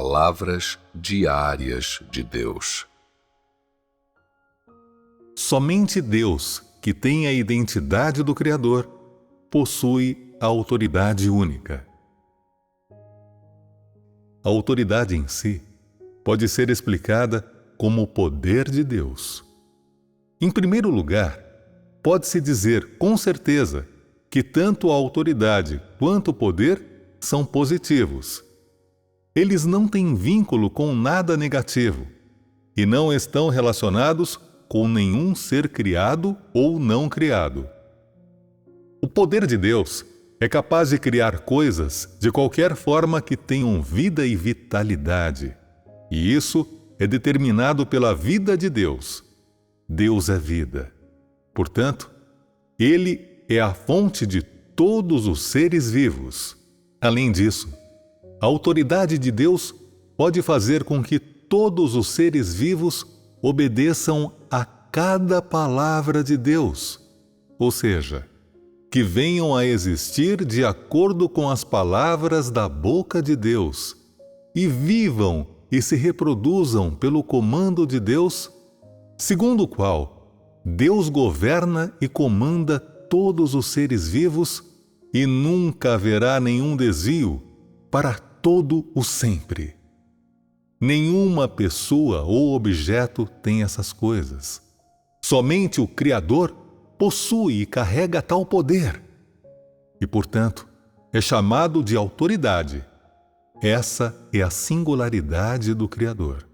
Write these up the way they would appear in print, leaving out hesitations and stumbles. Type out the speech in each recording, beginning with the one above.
Palavras diárias de Deus. Somente Deus, que tem a identidade do Criador, possui a autoridade única. A autoridade em si pode ser explicada como o poder de Deus. Em primeiro lugar, pode-se dizer com certeza que tanto a autoridade quanto o poder são positivos. Eles não têm vínculo com nada negativo e não estão relacionados com nenhum ser criado ou não criado. O poder de Deus é capaz de criar coisas de qualquer forma que tenham vida e vitalidade, e isso é determinado pela vida de Deus. Deus é vida. Portanto, Ele é a fonte de todos os seres vivos. Além disso, a autoridade de Deus pode fazer com que todos os seres vivos obedeçam a cada palavra de Deus, ou seja, que venham a existir de acordo com as palavras da boca de Deus e vivam e se reproduzam pelo comando de Deus, segundo o qual Deus governa e comanda todos os seres vivos e nunca haverá nenhum desvio para todo o sempre. Nenhuma pessoa ou objeto tem essas coisas. Somente o Criador possui e carrega tal poder. E, portanto, é chamado de autoridade. Essa é a singularidade do Criador.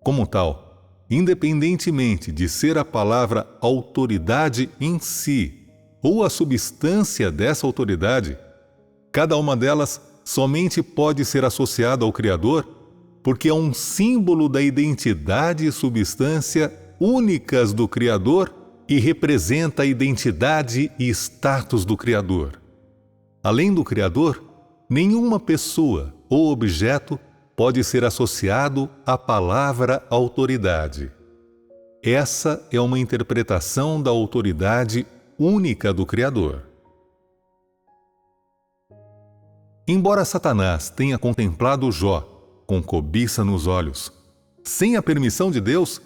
Como tal, independentemente de ser a palavra autoridade em si ou a substância dessa autoridade, cada uma delas somente pode ser associada ao Criador porque é um símbolo da identidade e substância únicas do Criador e representa a identidade e status do Criador. Além do Criador, nenhuma pessoa ou objeto pode ser associado à palavra autoridade. Essa é uma interpretação da autoridade única do Criador. Embora Satanás tenha contemplado Jó com cobiça nos olhos, sem a permissão de Deus,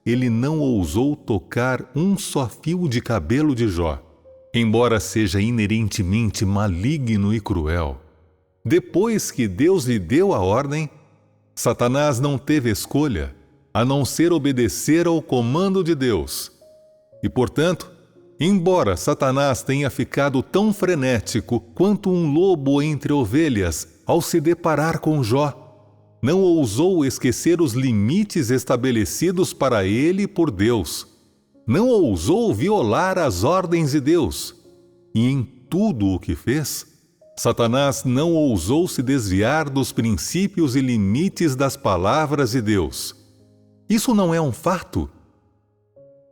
ele não ousou tocar um só fio de cabelo de Jó, embora seja inerentemente maligno e cruel. Depois que Deus lhe deu a ordem, Satanás não teve escolha a não ser obedecer ao comando de Deus. E, portanto, embora Satanás tenha ficado tão frenético quanto um lobo entre ovelhas ao se deparar com Jó, não ousou esquecer os limites estabelecidos para ele por Deus. Não ousou violar as ordens de Deus. E em tudo o que fez, Satanás não ousou se desviar dos princípios e limites das palavras de Deus. Isso não é um fato?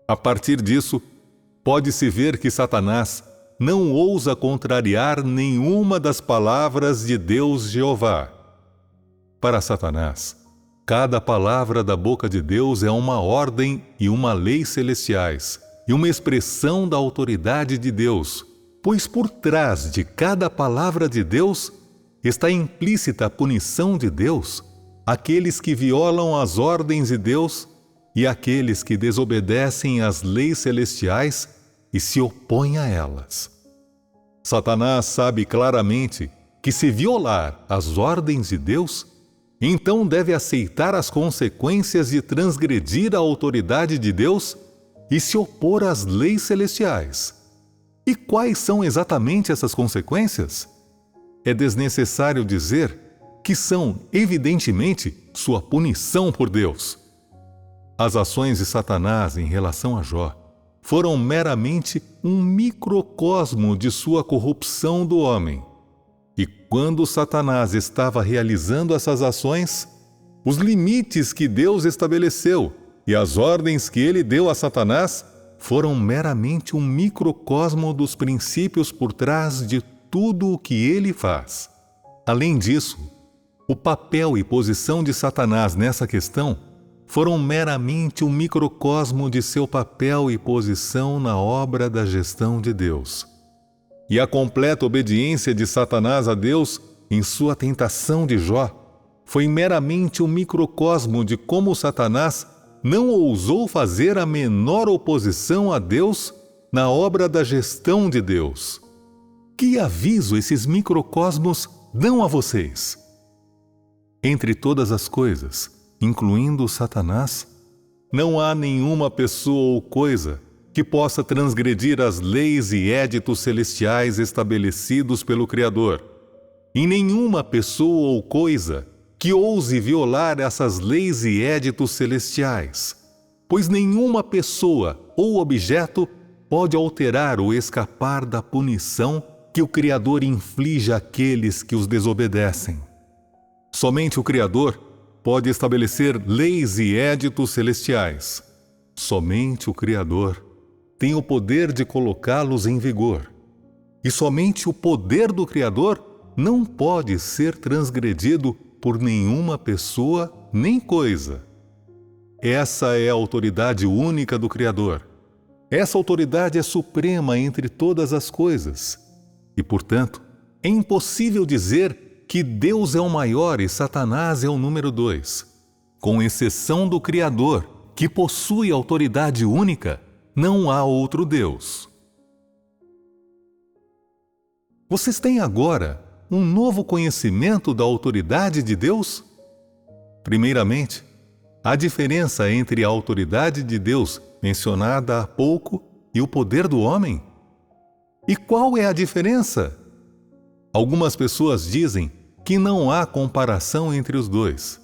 A partir disso, pode-se ver que Satanás não ousa contrariar nenhuma das palavras de Deus Jeová. Para Satanás, cada palavra da boca de Deus é uma ordem e uma lei celestiais, e uma expressão da autoridade de Deus, pois por trás de cada palavra de Deus está implícita a punição de Deus àqueles que violam as ordens de Deus e àqueles que desobedecem às leis celestiais e se opõem a elas. Satanás sabe claramente que se violar as ordens de Deus, então deve aceitar as consequências de transgredir a autoridade de Deus e se opor às leis celestiais. E quais são exatamente essas consequências? É desnecessário dizer que são, evidentemente, sua punição por Deus. As ações de Satanás em relação a Jó foram meramente um microcosmo de sua corrupção do homem. E quando Satanás estava realizando essas ações, os limites que Deus estabeleceu e as ordens que ele deu a Satanás foram meramente um microcosmo dos princípios por trás de tudo o que ele faz. Além disso, o papel e posição de Satanás nessa questão foram meramente um microcosmo de seu papel e posição na obra da gestão de Deus. E a completa obediência de Satanás a Deus em sua tentação de Jó foi meramente um microcosmo de como Satanás não ousou fazer a menor oposição a Deus na obra da gestão de Deus. Que aviso esses microcosmos dão a vocês? Entre todas as coisas, incluindo Satanás, não há nenhuma pessoa ou coisa que possa transgredir as leis e éditos celestiais estabelecidos pelo Criador, e nenhuma pessoa ou coisa que ouse violar essas leis e éditos celestiais, pois nenhuma pessoa ou objeto pode alterar ou escapar da punição que o Criador inflige àqueles que os desobedecem. Somente o Criador pode estabelecer leis e éditos celestiais. Somente o Criador tem o poder de colocá-los em vigor. E somente o poder do Criador não pode ser transgredido por nenhuma pessoa nem coisa. Essa é a autoridade única do Criador. Essa autoridade é suprema entre todas as coisas. E, portanto, é impossível dizer que Deus é o maior e Satanás é o número 2. Com exceção do Criador, que possui autoridade única, não há outro Deus. Vocês têm agora um novo conhecimento da autoridade de Deus? Primeiramente, a diferença entre a autoridade de Deus, mencionada há pouco, e o poder do homem? E qual é a diferença? Algumas pessoas dizem que não há comparação entre os dois.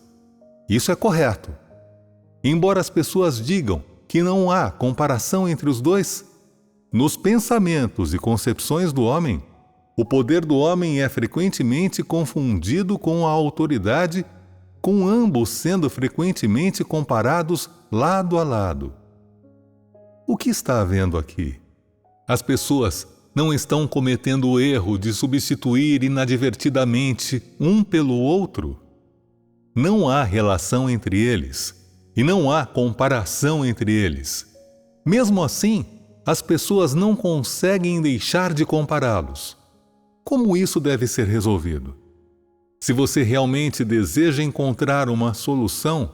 Isso é correto. Embora as pessoas digam que não há comparação entre os dois, nos pensamentos e concepções do homem, o poder do homem é frequentemente confundido com a autoridade, com ambos sendo frequentemente comparados lado a lado. O que está havendo aqui? As pessoas não estão cometendo o erro de substituir inadvertidamente um pelo outro? Não há relação entre eles, e não há comparação entre eles. Mesmo assim, as pessoas não conseguem deixar de compará-los. Como isso deve ser resolvido? Se você realmente deseja encontrar uma solução,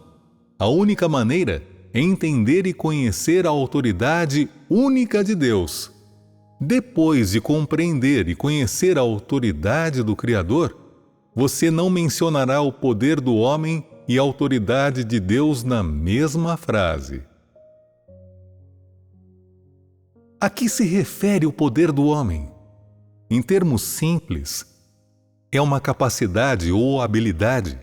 a única maneira é entender e conhecer a autoridade única de Deus. Depois de compreender e conhecer a autoridade do Criador, você não mencionará o poder do homem e a autoridade de Deus na mesma frase. A que se refere o poder do homem? Em termos simples, é uma capacidade ou habilidade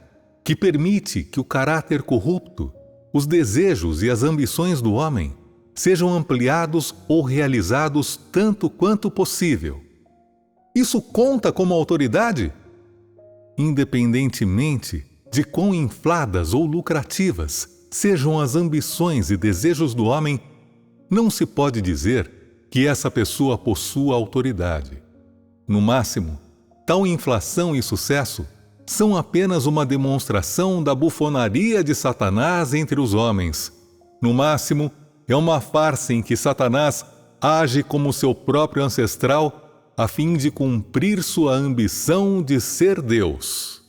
que permite que o caráter corrupto, os desejos e as ambições do homem sejam ampliados ou realizados tanto quanto possível. Isso conta como autoridade? Independentemente de quão infladas ou lucrativas sejam as ambições e desejos do homem, não se pode dizer que essa pessoa possua autoridade. No máximo, tal inflação e sucesso são apenas uma demonstração da bufonaria de Satanás entre os homens. No máximo, é uma farsa em que Satanás age como seu próprio ancestral a fim de cumprir sua ambição de ser Deus.